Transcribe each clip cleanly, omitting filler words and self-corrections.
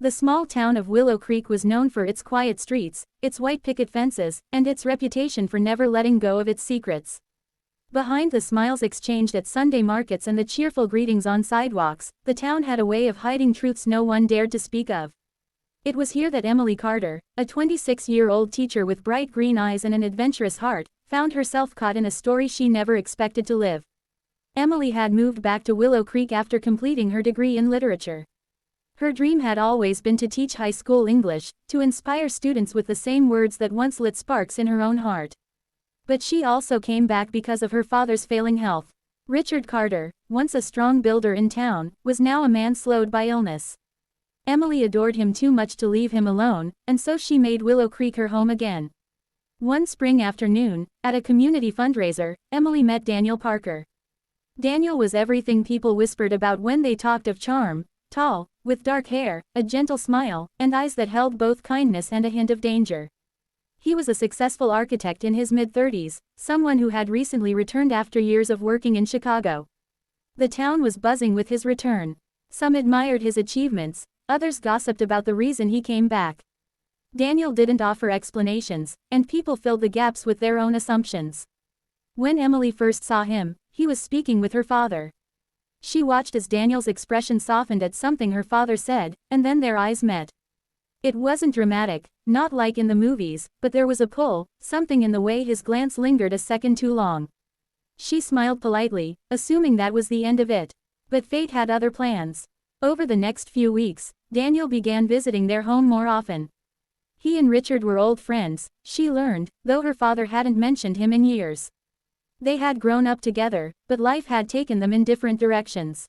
The small town of Willow Creek was known for its quiet streets, its white picket fences, and its reputation for never letting go of its secrets. Behind the smiles exchanged at Sunday markets and the cheerful greetings on sidewalks, the town had a way of hiding truths no one dared to speak of. It was here that Emily Carter, a 26-year-old teacher with bright green eyes and an adventurous heart, found herself caught in a story she never expected to live. Emily had moved back to Willow Creek after completing her degree in literature. Her dream had always been to teach high school English, to inspire students with the same words that once lit sparks in her own heart. But she also came back because of her father's failing health. Richard Carter, once a strong builder in town, was now a man slowed by illness. Emily adored him too much to leave him alone, and so she made Willow Creek her home again. One spring afternoon, at a community fundraiser, Emily met Daniel Parker. Daniel was everything people whispered about when they talked of charm: tall, with dark hair, a gentle smile, and eyes that held both kindness and a hint of danger. He was a successful architect in his mid-30s, someone who had recently returned after years of working in Chicago. The town was buzzing with his return. Some admired his achievements, others gossiped about the reason he came back. Daniel didn't offer explanations, and people filled the gaps with their own assumptions. When Emily first saw him, he was speaking with her father. She watched as Daniel's expression softened at something her father said, and then their eyes met. It wasn't dramatic, not like in the movies, but there was a pull, something in the way his glance lingered a second too long. She smiled politely, assuming that was the end of it. But fate had other plans. Over the next few weeks, Daniel began visiting their home more often. He and Richard were old friends, she learned, though her father hadn't mentioned him in years. They had grown up together, but life had taken them in different directions.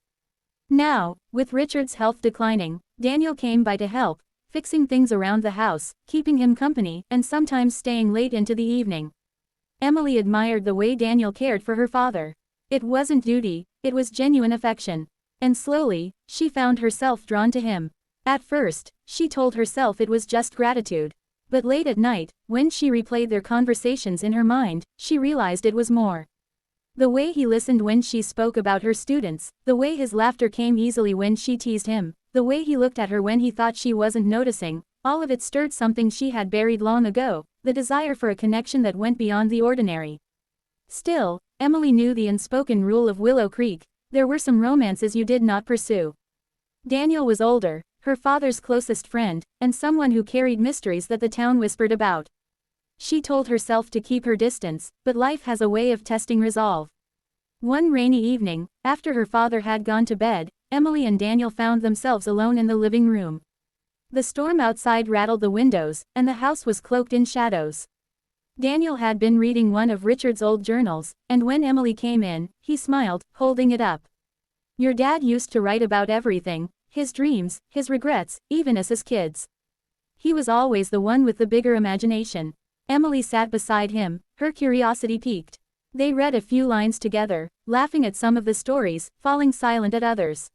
Now, with Richard's health declining, Daniel came by to help, fixing things around the house, keeping him company, and sometimes staying late into the evening. Emily admired the way Daniel cared for her father. It wasn't duty, it was genuine affection. And slowly, she found herself drawn to him. At first, she told herself it was just gratitude. But late at night, when she replayed their conversations in her mind, she realized it was more. The way he listened when she spoke about her students, the way his laughter came easily when she teased him, the way he looked at her when he thought she wasn't noticing, all of it stirred something she had buried long ago, the desire for a connection that went beyond the ordinary. Still, Emily knew the unspoken rule of Willow Creek: there were some romances you did not pursue. Daniel was older, her father's closest friend, and someone who carried mysteries that the town whispered about. She told herself to keep her distance, but life has a way of testing resolve. One rainy evening, after her father had gone to bed, Emily and Daniel found themselves alone in the living room. The storm outside rattled the windows, and the house was cloaked in shadows. Daniel had been reading one of Richard's old journals, and when Emily came in, he smiled, holding it up. "Your dad used to write about everything, his dreams, his regrets, even as his kids. He was always the one with the bigger imagination." Emily sat beside him, her curiosity piqued. They read a few lines together, laughing at some of the stories, falling silent at others.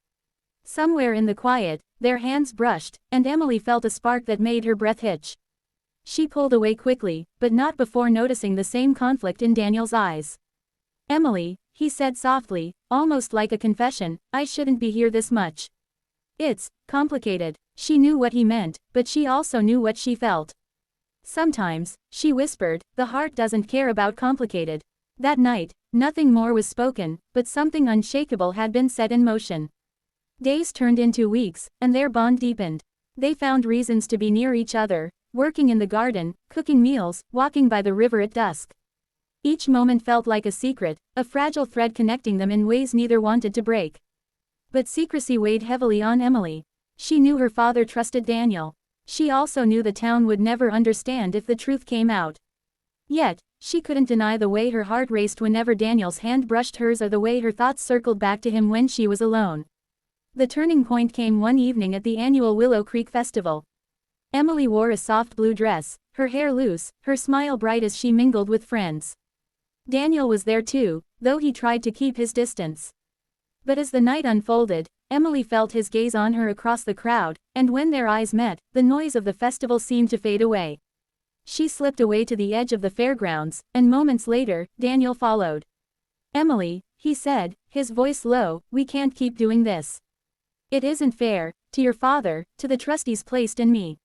Somewhere in the quiet, their hands brushed, and Emily felt a spark that made her breath hitch. She pulled away quickly, but not before noticing the same conflict in Daniel's eyes. "Emily," he said softly, almost like a confession, "I shouldn't be here this much. It's complicated." She knew what he meant, but she also knew what she felt. "Sometimes," she whispered, "the heart doesn't care about complicated." That night, nothing more was spoken, but something unshakable had been set in motion. Days turned into weeks, and their bond deepened. They found reasons to be near each other, working in the garden, cooking meals, walking by the river at dusk. Each moment felt like a secret, a fragile thread connecting them in ways neither wanted to break. But secrecy weighed heavily on Emily. She knew her father trusted Daniel. She also knew the town would never understand if the truth came out. Yet, she couldn't deny the way her heart raced whenever Daniel's hand brushed hers or the way her thoughts circled back to him when she was alone. The turning point came one evening at the annual Willow Creek Festival. Emily wore a soft blue dress, her hair loose, her smile bright as she mingled with friends. Daniel was there too, though he tried to keep his distance. But as the night unfolded, Emily felt his gaze on her across the crowd, and when their eyes met, the noise of the festival seemed to fade away. She slipped away to the edge of the fairgrounds, and moments later, Daniel followed. "Emily," he said, his voice low, "we can't keep doing this. It isn't fair." to your father, to the trustees placed in me."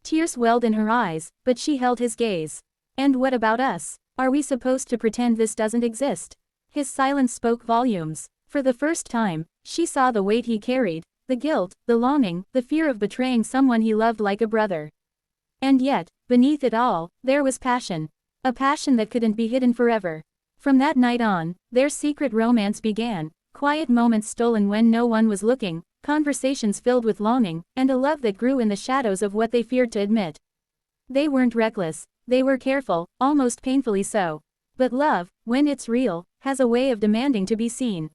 Tears welled in her eyes, but she held his gaze. "And what about us? Are we supposed to pretend this doesn't exist?" His silence spoke volumes. For the first time, she saw the weight he carried, the guilt, the longing, the fear of betraying someone he loved like a brother. And yet, beneath it all, there was passion. A passion that couldn't be hidden forever. From that night on, their secret romance began, quiet moments stolen when no one was looking, conversations filled with longing, and a love that grew in the shadows of what they feared to admit. They weren't reckless, they were careful, almost painfully so. But love, when it's real, has a way of demanding to be seen.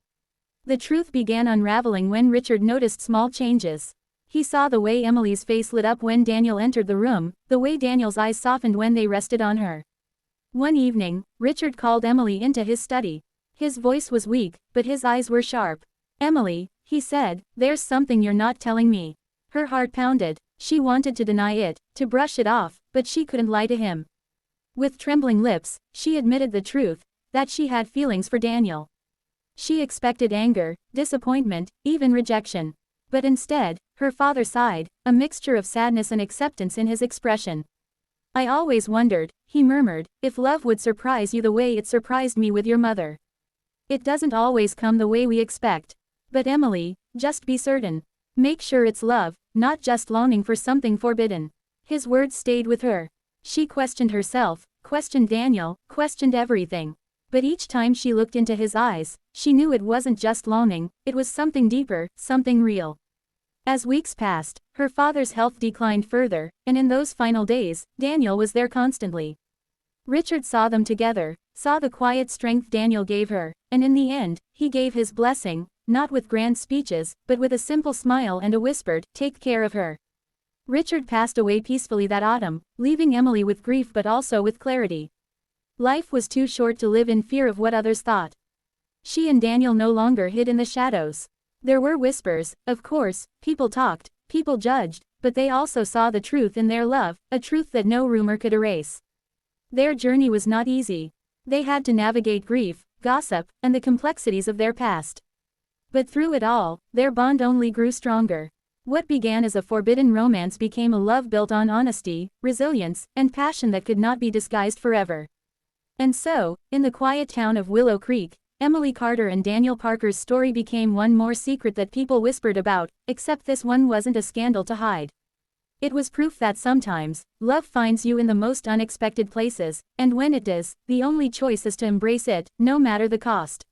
The truth began unraveling when Richard noticed small changes. He saw the way Emily's face lit up when Daniel entered the room, the way Daniel's eyes softened when they rested on her. One evening, Richard called Emily into his study. His voice was weak, but his eyes were sharp. "Emily," he said, "there's something you're not telling me." Her heart pounded. She wanted to deny it, to brush it off, but she couldn't lie to him. With trembling lips, she admitted the truth, that she had feelings for Daniel. She expected anger, disappointment, even rejection. But instead, her father sighed, a mixture of sadness and acceptance in his expression. "I always wondered," he murmured, "if love would surprise you the way it surprised me with your mother. It doesn't always come the way we expect. But Emily, just be certain. Make sure it's love, not just longing for something forbidden." His words stayed with her. She questioned herself, questioned Daniel, questioned everything. But each time she looked into his eyes, she knew it wasn't just longing, it was something deeper, something real. As weeks passed, her father's health declined further, and in those final days, Daniel was there constantly. Richard saw them together, saw the quiet strength Daniel gave her, and in the end, he gave his blessing, not with grand speeches, but with a simple smile and a whispered, "Take care of her." Richard passed away peacefully that autumn, leaving Emily with grief but also with clarity. Life was too short to live in fear of what others thought. She and Daniel no longer hid in the shadows. There were whispers, of course, people talked, people judged, but they also saw the truth in their love, a truth that no rumor could erase. Their journey was not easy. They had to navigate grief, gossip, and the complexities of their past. But through it all, their bond only grew stronger. What began as a forbidden romance became a love built on honesty, resilience, and passion that could not be disguised forever. And so, in the quiet town of Willow Creek, Emily Carter and Daniel Parker's story became one more secret that people whispered about, except this one wasn't a scandal to hide. It was proof that sometimes, love finds you in the most unexpected places, and when it does, the only choice is to embrace it, no matter the cost.